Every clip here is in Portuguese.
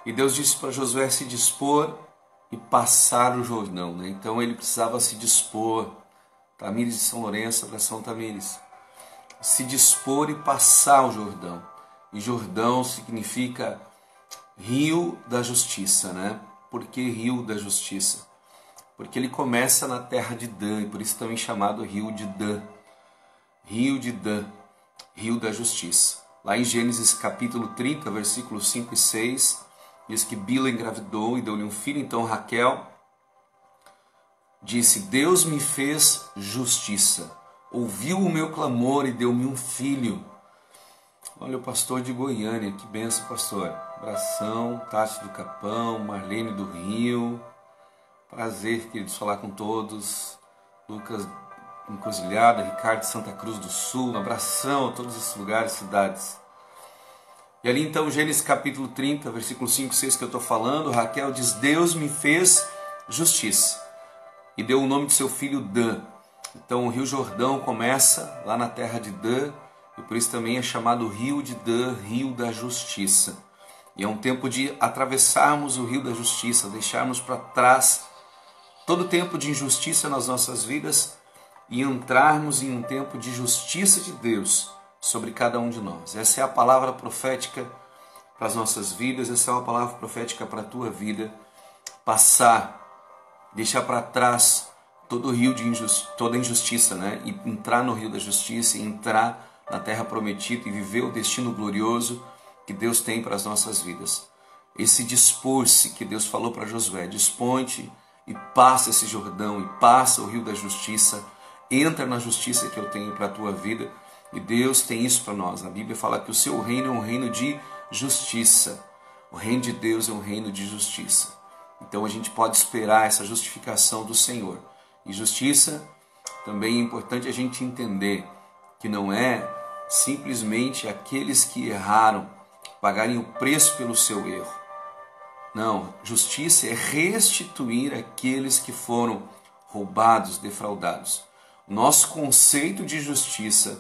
E Deus disse para Josué se dispor e passar o Jordão, né? Então ele precisava se dispor. Tamires de São Lourenço, abração Tamires. Se dispor e passar o Jordão. E Jordão significa rio da justiça, né? Por que rio da justiça? Porque ele começa na terra de Dan, e por isso também chamado rio de Dan. Rio de Dan, rio da justiça. Lá em Gênesis capítulo 30, versículos 5 e 6, diz que Bila engravidou e deu-lhe um filho. Então Raquel disse: Deus me fez justiça, ouviu o meu clamor e deu-me um filho. Olha o pastor de Goiânia, que benção, pastor. Abração, Tati do Capão, Marlene do Rio. Prazer, queridos, falar com todos. Lucas Encruzilhada, Ricardo de Santa Cruz do Sul. Um abração a todos esses lugares, cidades. E ali então, Gênesis capítulo 30, versículo 5 e 6 que eu estou falando, Raquel diz: Deus me fez justiça. E deu o nome de seu filho Dan. Então o rio Jordão começa lá na terra de Dan, e por isso também é chamado rio de Dan, rio da justiça. E é um tempo de atravessarmos o rio da justiça, deixarmos para trás todo tempo de injustiça nas nossas vidas e entrarmos em um tempo de justiça de Deus sobre cada um de nós. Essa é a palavra profética para as nossas vidas, essa é uma palavra profética para a tua vida. Deixar para trás todo o rio de toda injustiça, né? E entrar no rio da justiça, e entrar na terra prometida e viver o destino glorioso que Deus tem para as nossas vidas. Esse dispor-se que Deus falou para Josué: dispõe-te e passa esse Jordão, e passa o rio da justiça, entra na justiça que eu tenho para a tua vida. E Deus tem isso para nós. A Bíblia fala que o seu reino é um reino de justiça. O reino de Deus é um reino de justiça. Então a gente pode esperar essa justificação do Senhor. E justiça também é importante a gente entender que não é simplesmente aqueles que erraram pagarem o preço pelo seu erro. Não, justiça é restituir aqueles que foram roubados, defraudados. O nosso conceito de justiça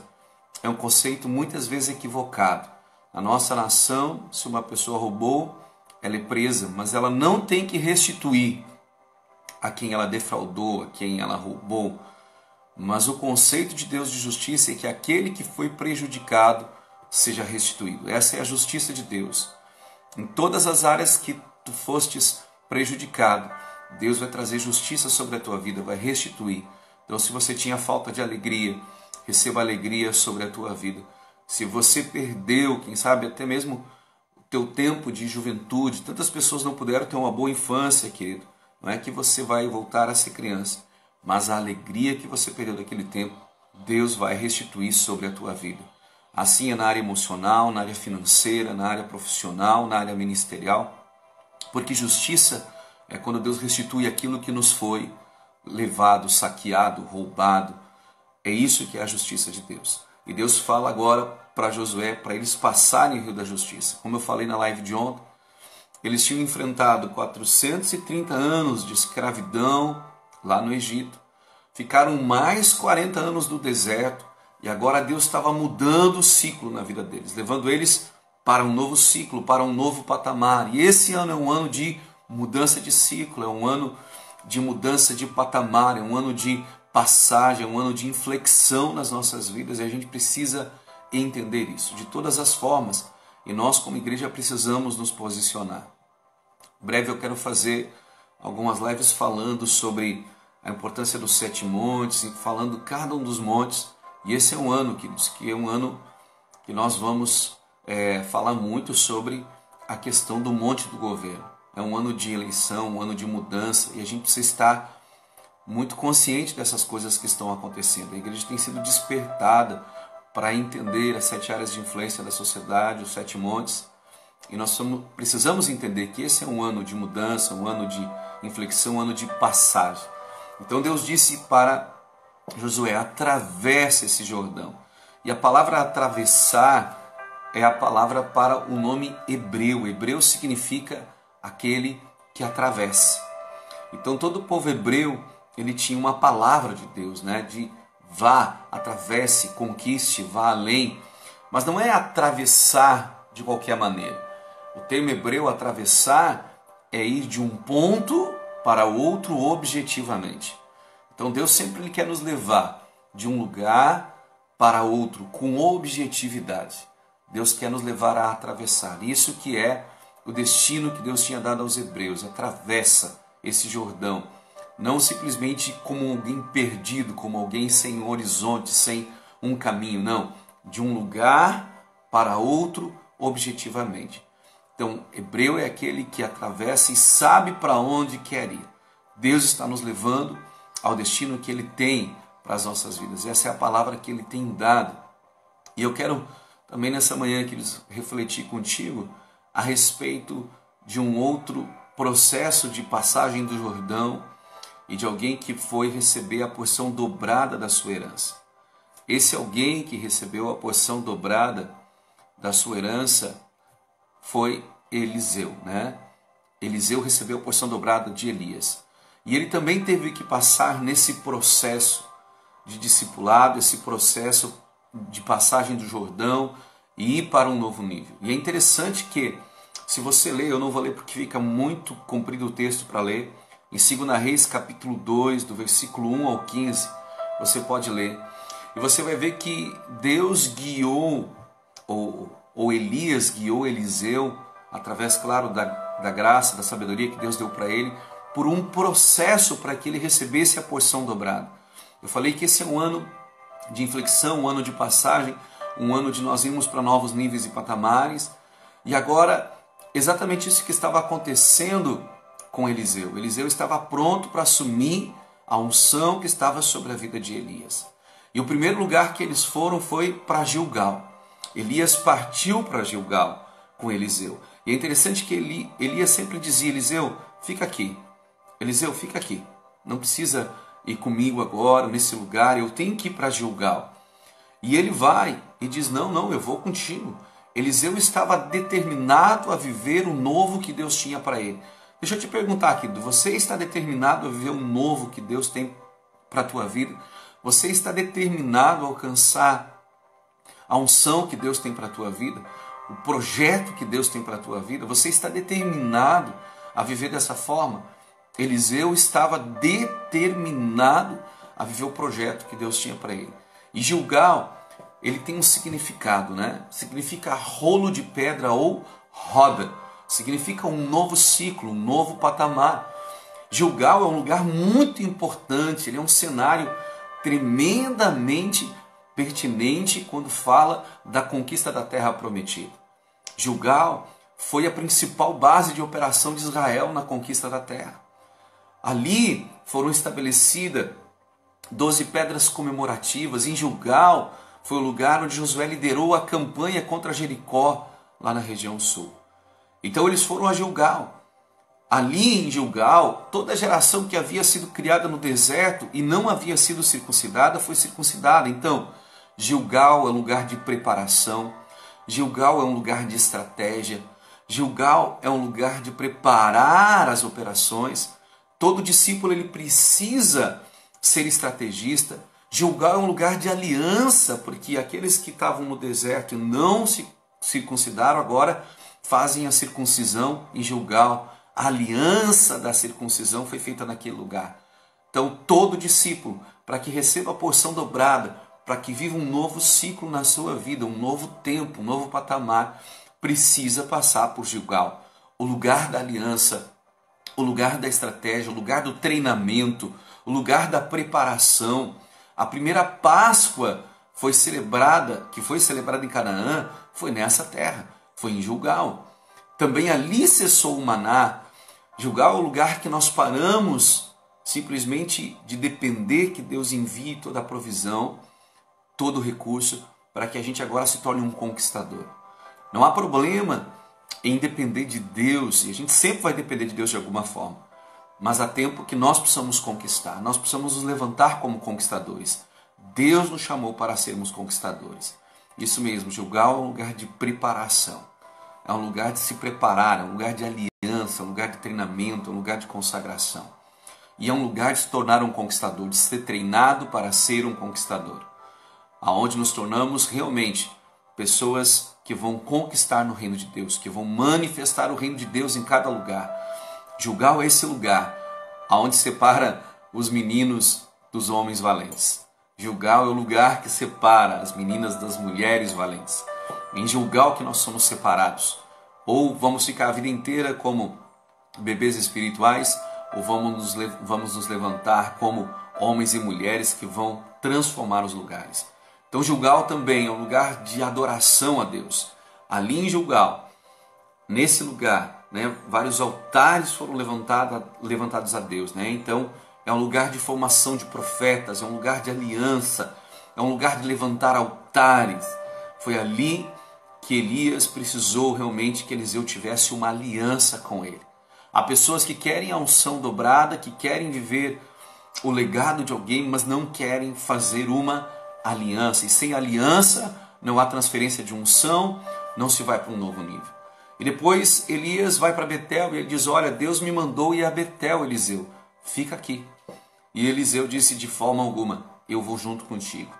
é um conceito muitas vezes equivocado. Na nossa nação, se uma pessoa roubou, ela é presa, mas ela não tem que restituir a quem ela defraudou, a quem ela roubou. Mas o conceito de Deus de justiça é que aquele que foi prejudicado seja restituído. Essa é a justiça de Deus. Em todas as áreas que tu fostes prejudicado, Deus vai trazer justiça sobre a tua vida, vai restituir. Então, se você tinha falta de alegria, receba alegria sobre a tua vida. Se você perdeu, quem sabe, até mesmo o teu tempo de juventude, tantas pessoas não puderam ter uma boa infância, querido. Não é que você vai voltar a ser criança, mas a alegria que você perdeu daquele tempo, Deus vai restituir sobre a tua vida. Assim é na área emocional, na área financeira, na área profissional, na área ministerial. Porque justiça é quando Deus restitui aquilo que nos foi levado, saqueado, roubado. É isso que é a justiça de Deus. E Deus fala agora para Josué, para eles passarem o rio da justiça. Como eu falei na live de ontem, eles tinham enfrentado 430 anos de escravidão lá no Egito. Ficaram mais 40 anos no deserto. E agora Deus estava mudando o ciclo na vida deles, levando eles para um novo ciclo, para um novo patamar. E esse ano é um ano de mudança de ciclo, é um ano de mudança de patamar, é um ano de passagem, é um ano de inflexão nas nossas vidas. E a gente precisa entender isso de todas as formas. E nós, como igreja, precisamos nos posicionar. Em breve eu quero fazer algumas lives falando sobre a importância dos 7 montes, falando cada um dos montes. E esse é um ano, queridos, que é um ano que nós vamos falar muito sobre a questão do monte do governo. É um ano de eleição, um ano de mudança, e a gente precisa estar muito consciente dessas coisas que estão acontecendo. A igreja tem sido despertada para entender as 7 áreas de influência da sociedade, os 7 montes, e nós precisamos entender que esse é um ano de mudança, um ano de inflexão, um ano de passagem. Então Deus disse para Josué: atravessa esse Jordão. E a palavra atravessar é a palavra para o nome hebreu. Hebreu significa aquele que atravessa. Então todo o povo hebreu, ele tinha uma palavra de Deus, né? De vá, atravesse, conquiste, vá além. Mas não é atravessar de qualquer maneira. O termo hebreu atravessar é ir de um ponto para outro objetivamente. Então Deus sempre ele quer nos levar de um lugar para outro com objetividade. Deus quer nos levar a atravessar. Isso que é o destino que Deus tinha dado aos hebreus. Atravessa esse Jordão. Não simplesmente como alguém perdido, como alguém sem horizonte, sem um caminho. Não. De um lugar para outro objetivamente. Então, hebreu é aquele que atravessa e sabe para onde quer ir. Deus está nos levando ao destino que Ele tem para as nossas vidas. Essa é a palavra que Ele tem dado. E eu quero também nessa manhã, queridos, refletir contigo a respeito de um outro processo de passagem do Jordão e de alguém que foi receber a porção dobrada da sua herança. Esse alguém que recebeu a porção dobrada da sua herança foi Eliseu, né? Eliseu recebeu a porção dobrada de Elias. E ele também teve que passar nesse processo de discipulado, esse processo de passagem do Jordão e ir para um novo nível. E é interessante que, se você ler, eu não vou ler porque fica muito comprido o texto para ler, em 2 Reis capítulo 2, do versículo 1 ao 15, você pode ler. E você vai ver que Deus guiou, ou Elias guiou Eliseu, através, claro, da graça, da sabedoria que Deus deu para ele, por um processo para que ele recebesse a porção dobrada. Eu falei que esse é um ano de inflexão, um ano de passagem, um ano de nós irmos para novos níveis e patamares. E agora, exatamente isso que estava acontecendo com Eliseu. Eliseu estava pronto para assumir a unção que estava sobre a vida de Elias. E o primeiro lugar que eles foram foi para Gilgal. Elias partiu para Gilgal com Eliseu. E é interessante que Elias sempre dizia: Eliseu, fica aqui. Eliseu, fica aqui. Não precisa ir comigo agora, nesse lugar. Eu tenho que ir para Gilgal. E ele vai e diz: não, eu vou contigo. Eliseu estava determinado a viver o novo que Deus tinha para ele. Deixa eu te perguntar, querido, você está determinado a viver o novo que Deus tem para a tua vida? Você está determinado a alcançar a unção que Deus tem para a tua vida? O projeto que Deus tem para a tua vida? Você está determinado a viver dessa forma? Eliseu estava determinado a viver o projeto que Deus tinha para ele. E Gilgal, ele tem um significado, né? Significa rolo de pedra ou roda. Significa um novo ciclo, um novo patamar. Gilgal é um lugar muito importante, ele é um cenário tremendamente pertinente quando fala da conquista da terra prometida. Gilgal foi a principal base de operação de Israel na conquista da terra. Ali foram estabelecidas 12 pedras comemorativas. Em Gilgal foi o lugar onde Josué liderou a campanha contra Jericó, lá na região sul. Então eles foram a Gilgal. Ali em Gilgal, toda a geração que havia sido criada no deserto e não havia sido circuncidada, foi circuncidada. Então, Gilgal é um lugar de preparação, Gilgal é um lugar de estratégia, Gilgal é um lugar de preparar as operações. Todo discípulo ele precisa ser estrategista. Gilgal é um lugar de aliança, porque aqueles que estavam no deserto e não se circuncidaram, agora fazem a circuncisão em Gilgal. A aliança da circuncisão foi feita naquele lugar. Então, todo discípulo, para que receba a porção dobrada, para que viva um novo ciclo na sua vida, um novo tempo, um novo patamar, precisa passar por Gilgal, o lugar da aliança, o lugar da estratégia, o lugar do treinamento, o lugar da preparação. A primeira Páscoa que foi celebrada em Canaã, foi nessa terra, foi em Gilgal. Também ali cessou o maná. Gilgal é o lugar que nós paramos simplesmente de depender que Deus envie toda a provisão, todo o recurso, para que a gente agora se torne um conquistador. Não há problema em depender de Deus, e a gente sempre vai depender de Deus de alguma forma. Mas há tempo que nós precisamos conquistar, nós precisamos nos levantar como conquistadores. Deus nos chamou para sermos conquistadores. Isso mesmo, Gilgal é um lugar de preparação. É um lugar de se preparar, é um lugar de aliança, é um lugar de treinamento, é um lugar de consagração. E é um lugar de se tornar um conquistador, de ser treinado para ser um conquistador. Aonde nos tornamos realmente pessoas que vão conquistar no reino de Deus, que vão manifestar o reino de Deus em cada lugar. Gilgal é esse lugar onde separa os meninos dos homens valentes. Gilgal é o lugar que separa as meninas das mulheres valentes. Em Gilgal que nós somos separados. Ou vamos ficar a vida inteira como bebês espirituais, ou vamos nos levantar como homens e mulheres que vão transformar os lugares. Então Gilgal também é um lugar de adoração a Deus. Ali em Gilgal, nesse lugar, vários altares foram levantados a Deus. Então é um lugar de formação de profetas, é um lugar de aliança, é um lugar de levantar altares. Foi ali que Elias precisou realmente que Eliseu tivesse uma aliança com ele. Há pessoas que querem a unção dobrada, que querem viver o legado de alguém, mas não querem fazer uma aliança. E sem aliança não há transferência de unção, não se vai para um novo nível. E depois Elias vai para Betel e ele diz: olha, Deus me mandou ir a Betel, Eliseu, fica aqui. E Eliseu disse: de forma alguma, eu vou junto contigo.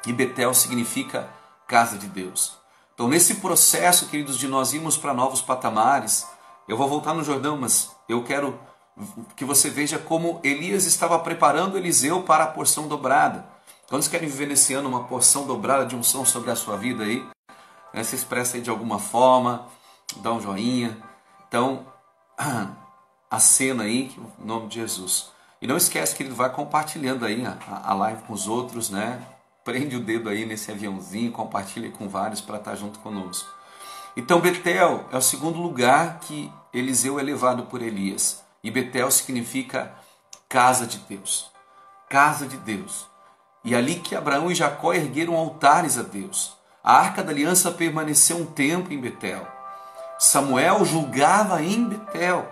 E Betel significa casa de Deus. Então nesse processo, queridos, de nós irmos para novos patamares, eu vou voltar no Jordão, mas eu quero que você veja como Elias estava preparando Eliseu para a porção dobrada. Quantos querem viver nesse ano uma porção dobrada de unção sobre a sua vida aí? Se expressa aí de alguma forma, dá um joinha. Então, acena aí, em nome de Jesus. E não esquece que ele vai compartilhando aí a live com os outros, Prende o dedo aí nesse aviãozinho, compartilha com vários para estar junto conosco. Então Betel é o segundo lugar que Eliseu é levado por Elias. E Betel significa casa de Deus. Casa de Deus. E ali que Abraão e Jacó ergueram altares a Deus. A Arca da Aliança permaneceu um tempo em Betel. Samuel julgava em Betel.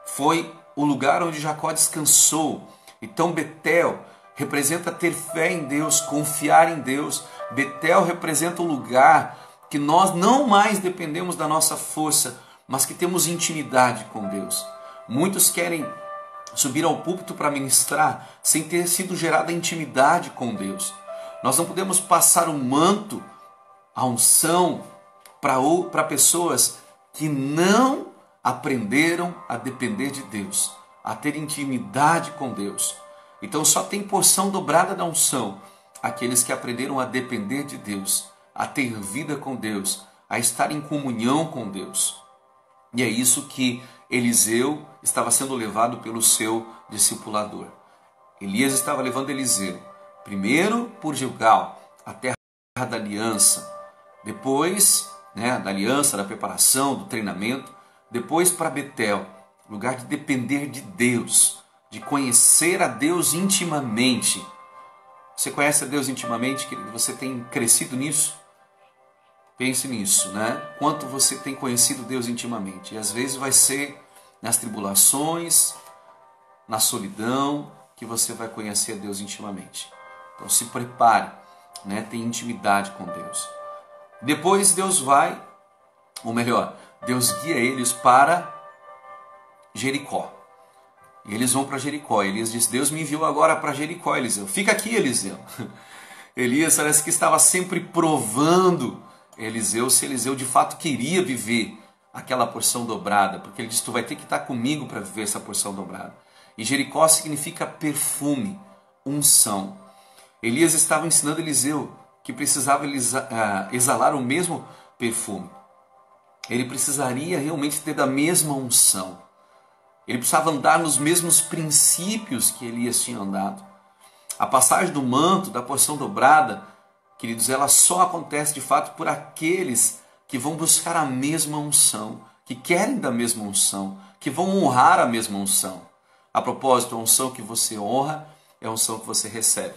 Foi o lugar onde Jacó descansou. Então Betel representa ter fé em Deus, confiar em Deus. Betel representa o lugar que nós não mais dependemos da nossa força, mas que temos intimidade com Deus. Muitos querem subir ao púlpito para ministrar sem ter sido gerada intimidade com Deus. Nós não podemos passar o manto, a unção, para pessoas que não aprenderam a depender de Deus, a ter intimidade com Deus. Então só tem porção dobrada da unção aqueles que aprenderam a depender de Deus, a ter vida com Deus, a estar em comunhão com Deus. E é isso que Eliseu estava sendo levado pelo seu discipulador. Elias estava levando Eliseu, primeiro por Gilgal, a terra da aliança, depois da aliança, da preparação, do treinamento, depois para Betel, lugar de depender de Deus, de conhecer a Deus intimamente. Você conhece a Deus intimamente, querido? Você tem crescido nisso? Pense nisso, Quanto você tem conhecido Deus intimamente. E às vezes vai ser nas tribulações, na solidão, que você vai conhecer a Deus intimamente. Então se prepare, Tem intimidade com Deus. Depois Deus vai, ou melhor, Deus guia eles para Jericó. E eles vão para Jericó. Elias diz: Deus me enviou agora para Jericó, Eliseu. Fica aqui, Eliseu. Elias parece que estava sempre provando Eliseu se Eliseu de fato queria viver aquela porção dobrada, porque ele disse: tu vai ter que estar comigo para viver essa porção dobrada. E Jericó significa perfume, unção. Elias estava ensinando Eliseu que precisava exalar o mesmo perfume. Ele precisaria realmente ter da mesma unção. Ele precisava andar nos mesmos princípios que Elias tinha andado. A passagem do manto, da porção dobrada, queridos, ela só acontece de fato por aqueles que vão buscar a mesma unção, que querem da mesma unção, que vão honrar a mesma unção. A propósito, a unção que você honra é a unção que você recebe.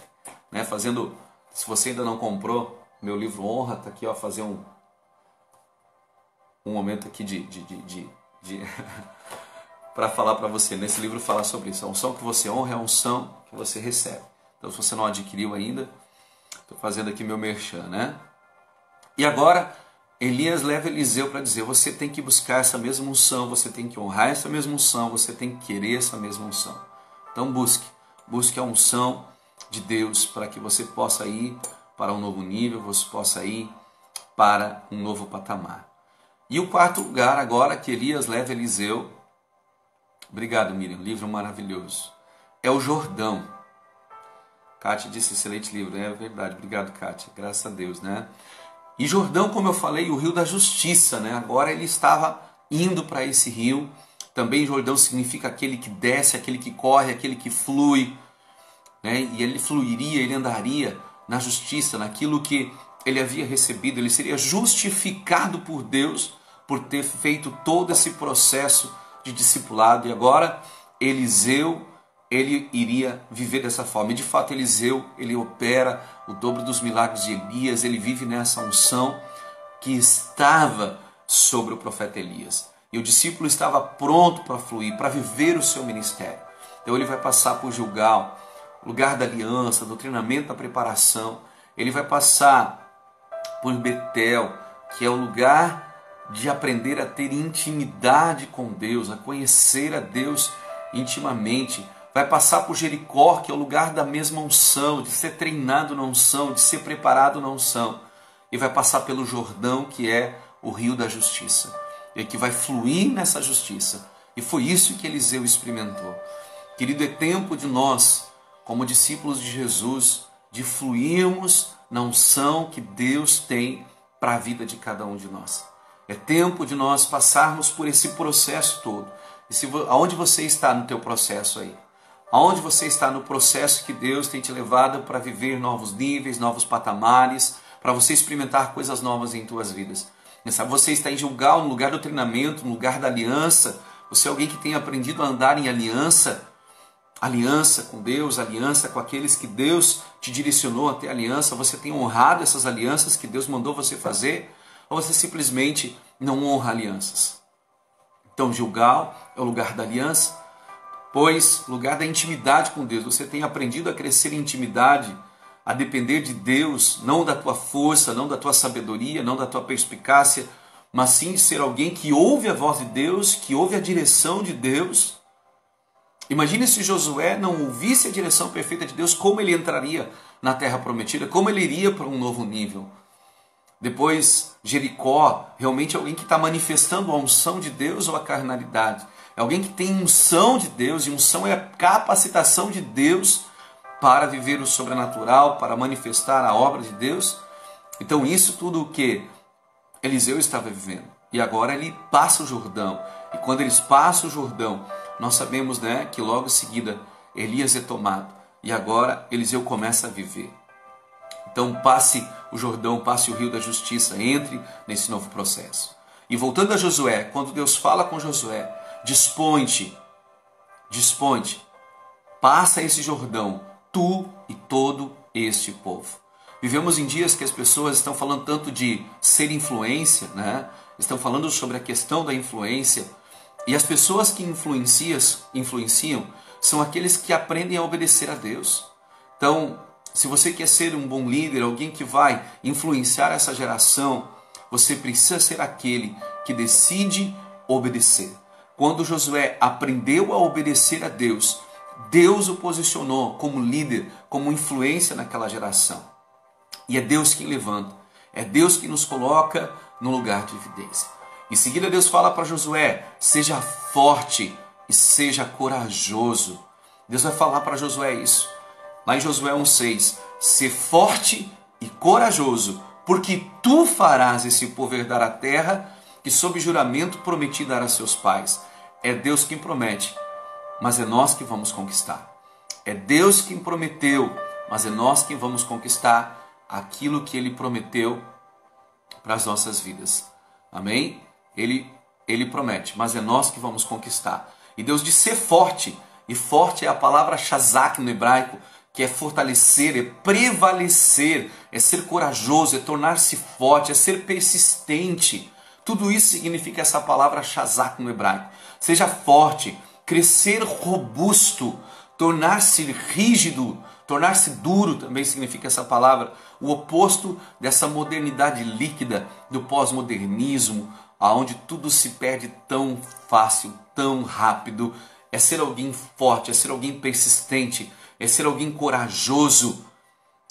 Se você ainda não comprou meu livro Honra, está aqui, fazer um momento aqui para falar para você. Nesse livro fala sobre isso. A unção que você honra é a unção que você recebe. Então, se você não adquiriu ainda, estou fazendo aqui meu merchan, E agora, Elias leva Eliseu para dizer: você tem que buscar essa mesma unção, você tem que honrar essa mesma unção, você tem que querer essa mesma unção. Então busque a unção de Deus para que você possa ir para um novo nível, você possa ir para um novo patamar. E o quarto lugar agora que Elias leva Eliseu, obrigado Miriam, livro maravilhoso, é o Jordão. Kátia disse excelente livro, é verdade, obrigado Kátia, graças a Deus, né? E Jordão, como eu falei, o rio da justiça, né? Agora ele estava indo para esse rio. Também Jordão significa aquele que desce, aquele que corre, aquele que flui, né? E ele fluiria, ele andaria na justiça, naquilo que ele havia recebido. Ele seria justificado por Deus por ter feito todo esse processo de discipulado. E agora Eliseu, ele iria viver dessa forma. E de fato Eliseu, ele opera o dobro dos milagres de Elias, ele vive nessa unção que estava sobre o profeta Elias. E o discípulo estava pronto para fluir, para viver o seu ministério. Então ele vai passar por Gilgal, lugar da aliança, do treinamento, da preparação. Ele vai passar por Betel, que é o lugar de aprender a ter intimidade com Deus, a conhecer a Deus intimamente. Vai passar por Jericó, que é o lugar da mesma unção, de ser treinado na unção, de ser preparado na unção. E vai passar pelo Jordão, que é o rio da justiça, e que vai fluir nessa justiça. E foi isso que Eliseu experimentou. Querido, é tempo de nós, como discípulos de Jesus, de fluirmos na unção que Deus tem para a vida de cada um de nós. É tempo de nós passarmos por esse processo todo. Aonde você está no teu processo aí? Aonde você está no processo que Deus tem te levado para viver novos níveis, novos patamares, para você experimentar coisas novas em tuas vidas? Você está em Gilgal, no lugar do treinamento, no lugar da aliança. Você é alguém que tem aprendido a andar em aliança. Aliança com Deus, aliança com aqueles que Deus te direcionou a ter aliança. Você tem honrado essas alianças que Deus mandou você fazer? Ou você simplesmente não honra alianças? Então Gilgal é o lugar da aliança, pois lugar da intimidade com Deus. Você tem aprendido a crescer em intimidade, a depender de Deus, não da tua força, não da tua sabedoria, não da tua perspicácia, mas sim de ser alguém que ouve a voz de Deus, que ouve a direção de Deus. Imagine se Josué não ouvisse a direção perfeita de Deus, como ele entraria na terra prometida, como ele iria para um novo nível. Depois, Jericó, realmente é alguém que está manifestando a unção de Deus ou a carnalidade. É alguém que tem unção de Deus, e unção é a capacitação de Deus para viver o sobrenatural, para manifestar a obra de Deus. Então isso tudo o que Eliseu estava vivendo. E agora ele passa o Jordão. E quando eles passam o Jordão, nós sabemos, né, que logo em seguida Elias é tomado. E agora Eliseu começa a viver. Então passe o Jordão, passe o rio da justiça, entre nesse novo processo. E voltando a Josué, quando Deus fala com Josué, dispõe-te, passa esse Jordão, tu e todo este povo. Vivemos em dias que as pessoas estão falando tanto de ser influência, né? Estão falando sobre a questão da influência. E as pessoas que influenciam são aqueles que aprendem a obedecer a Deus. Então, se você quer ser um bom líder, alguém que vai influenciar essa geração, você precisa ser aquele que decide obedecer. Quando Josué aprendeu a obedecer a Deus, Deus o posicionou como líder, como influência naquela geração. E é Deus quem levanta, é Deus que nos coloca no lugar de evidência. Em seguida Deus fala para Josué, seja forte e seja corajoso. Deus vai falar para Josué isso. Lá em Josué 1,6, ser forte e corajoso, porque tu farás esse povo herdar a terra que sob juramento prometi dar a seus pais. É Deus quem promete, mas é nós que vamos conquistar. É Deus quem prometeu, mas é nós quem vamos conquistar aquilo que Ele prometeu para as nossas vidas. Amém? Ele promete, mas é nós que vamos conquistar. E Deus diz ser forte, e forte é a palavra shazak no hebraico, que é fortalecer, é prevalecer, é ser corajoso, é tornar-se forte, é ser persistente. Tudo isso significa essa palavra shazak no hebraico. Seja forte, crescer robusto, tornar-se rígido, tornar-se duro também significa essa palavra. O oposto dessa modernidade líquida, do pós-modernismo, onde tudo se perde tão fácil, tão rápido. É ser alguém forte, é ser alguém persistente, é ser alguém corajoso.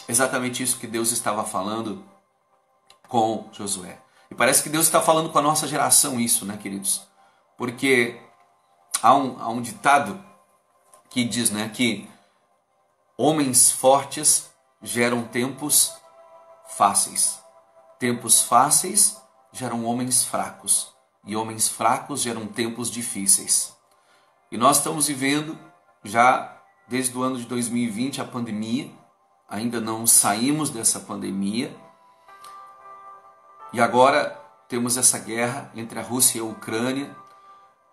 Exatamente isso que Deus estava falando com Josué. E parece que Deus está falando com a nossa geração isso, né, queridos? Porque há um ditado que diz, né, que homens fortes geram tempos fáceis. Tempos fáceis geram homens fracos. E homens fracos geram tempos difíceis. E nós estamos vivendo já desde o ano de 2020 a pandemia. Ainda não saímos dessa pandemia. E agora temos essa guerra entre a Rússia e a Ucrânia.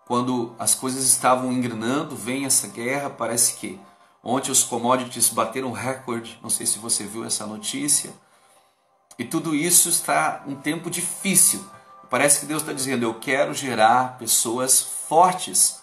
Quando as coisas estavam engrenando, vem essa guerra, parece que ontem os commodities bateram recorde, não sei se você viu essa notícia. E tudo isso está um tempo difícil. Parece que Deus está dizendo, eu quero gerar pessoas fortes.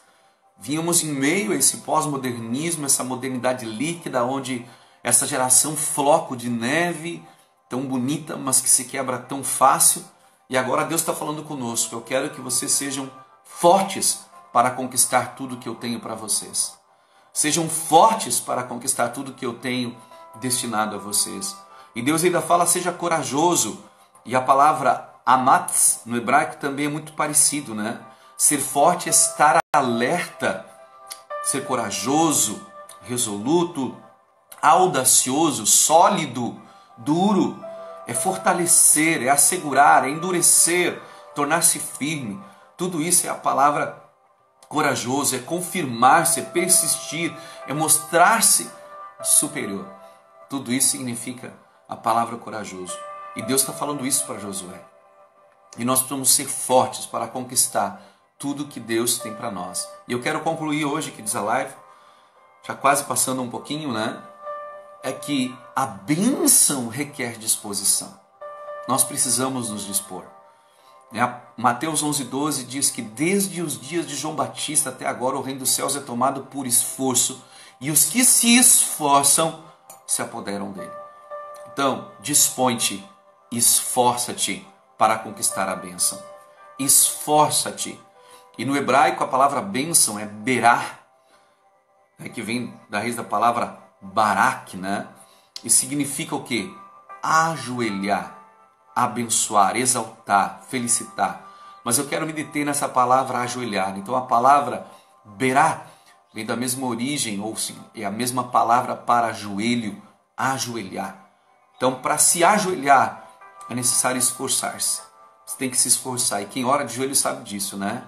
Vínhamos em meio a esse pós-modernismo, essa modernidade líquida, onde essa geração floco de neve, tão bonita, mas que se quebra tão fácil. E agora Deus está falando conosco, eu quero que vocês sejam fortes para conquistar tudo que eu tenho para vocês. Sejam fortes para conquistar tudo que eu tenho destinado a vocês. E Deus ainda fala, seja corajoso. E a palavra amatz, no hebraico, também é muito parecido, né? Ser forte é estar alerta, ser corajoso, resoluto, audacioso, sólido, duro. É fortalecer, é assegurar, é endurecer, tornar-se firme. Tudo isso é a palavra corajoso, é confirmar-se, é persistir, é mostrar-se superior. Tudo isso significa a palavra corajoso. E Deus está falando isso para Josué. E nós precisamos ser fortes para conquistar tudo que Deus tem para nós. E eu quero concluir hoje, que diz a live, já quase passando um pouquinho, né? É que a bênção requer disposição. Nós precisamos nos dispor. Mateus 11:12 diz que desde os dias de João Batista até agora o reino dos céus é tomado por esforço e os que se esforçam se apoderam dele. Então, dispõe-te, esforça-te para conquistar a bênção. Esforça-te. E no hebraico a palavra bênção é berá, que vem da raiz da palavra barak, né? E significa o quê? Ajoelhar, abençoar, exaltar, felicitar. Mas eu quero me deter nessa palavra ajoelhar. Então a palavra berá vem da mesma origem, ou é a mesma palavra para joelho, ajoelhar. Então para se ajoelhar é necessário esforçar-se. Você tem que se esforçar. E quem ora de joelho sabe disso, né?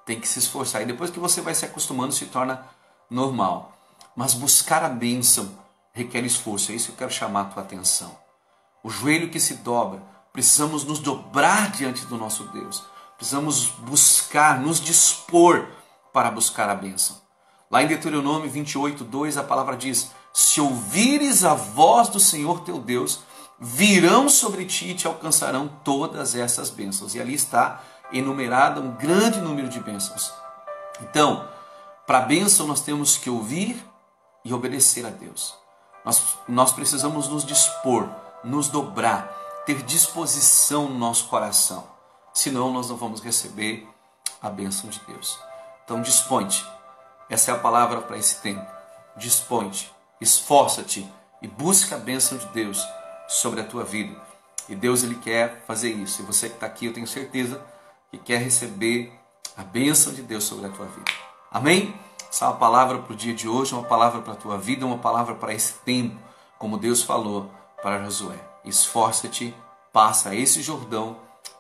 Tem que se esforçar. E depois que você vai se acostumando, se torna normal. Mas buscar a bênção requer esforço. É isso que eu quero chamar a tua atenção. O joelho que se dobra, precisamos nos dobrar diante do nosso Deus. Precisamos buscar, nos dispor para buscar a bênção. Lá em Deuteronômio 28:2 a palavra diz, se ouvires a voz do Senhor teu Deus, virão sobre ti e te alcançarão todas essas bênçãos. E ali está enumerada um grande número de bênçãos. Então, para a bênção nós temos que ouvir e obedecer a Deus. Nós precisamos nos dispor, nos dobrar, ter disposição no nosso coração. Senão nós não vamos receber a bênção de Deus. Então dispõe-te. Essa é a palavra para esse tempo. Dispõe-te, esforça-te e busca a bênção de Deus sobre a tua vida. E Deus ele quer fazer isso. E você que está aqui, eu tenho certeza que quer receber a bênção de Deus sobre a tua vida. Amém? Essa é uma palavra para o dia de hoje, uma palavra para a tua vida, uma palavra para esse tempo, como Deus falou para Josué. Esforça-te, passa esse Jordão,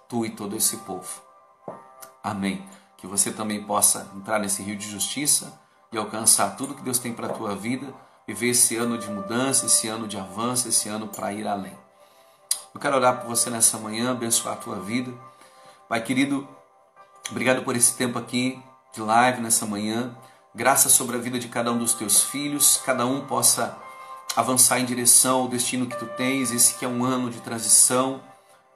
tu e todo esse povo. Amém. Que você também possa entrar nesse rio de justiça e alcançar tudo que Deus tem para a tua vida, viver esse ano de mudança, esse ano de avanço, esse ano para ir além. Eu quero orar por você nessa manhã, abençoar a tua vida. Pai querido, obrigado por esse tempo aqui de live nessa manhã. Graça sobre a vida de cada um dos teus filhos, cada um possa avançar em direção ao destino que tu tens. Esse que é um ano de transição,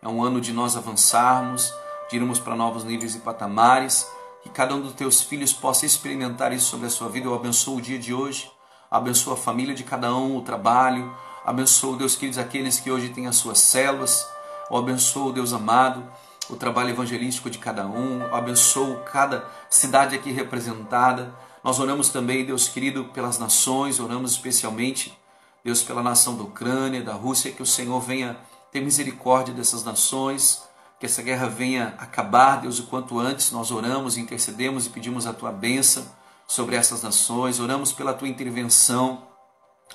é um ano de nós avançarmos, de irmos para novos níveis e patamares. Que cada um dos teus filhos possa experimentar isso sobre a sua vida. Eu abençoo o dia de hoje, abençoo a família de cada um, o trabalho, abençoo, Deus querido, aqueles que hoje têm as suas células. Eu abençoo, Deus amado, o trabalho evangelístico de cada um. Eu abençoo cada cidade aqui representada. Nós oramos também, Deus querido, pelas nações, oramos especialmente, Deus, pela nação da Ucrânia, da Rússia, que o Senhor venha Tem misericórdia dessas nações, que essa guerra venha acabar, Deus, o quanto antes. Nós oramos, intercedemos e pedimos a tua bênção sobre essas nações, oramos pela tua intervenção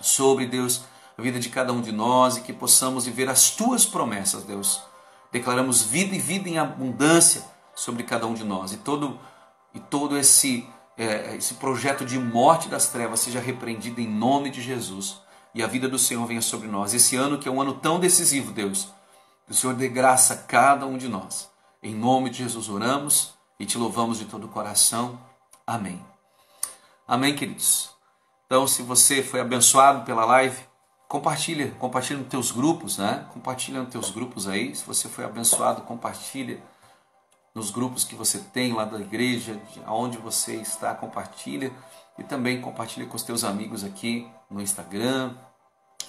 sobre, Deus, a vida de cada um de nós e que possamos viver as tuas promessas, Deus. Declaramos vida e vida em abundância sobre cada um de nós e todo esse projeto de morte das trevas seja repreendido em nome de Jesus e a vida do Senhor venha sobre nós. Esse ano que é um ano tão decisivo, Deus, que o Senhor dê graça a cada um de nós. Em nome de Jesus oramos e te louvamos de todo o coração. Amém. Amém, queridos. Então, se você foi abençoado pela live, compartilha nos teus grupos, né? Compartilha nos teus grupos aí. Se você foi abençoado, compartilha nos grupos que você tem lá da igreja, aonde você está, compartilha. E também compartilha com os teus amigos aqui no Instagram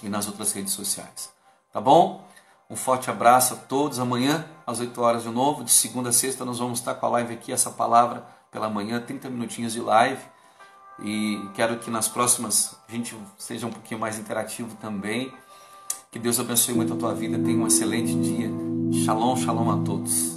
e nas outras redes sociais. Tá bom? Um forte abraço a todos. Amanhã, às 8 horas de novo, de segunda a sexta, nós vamos estar com a live aqui, essa palavra pela manhã, 30 minutinhos de live. E quero que nas próximas a gente seja um pouquinho mais interativo também. Que Deus abençoe muito a tua vida. Tenha um excelente dia. Shalom, shalom a todos.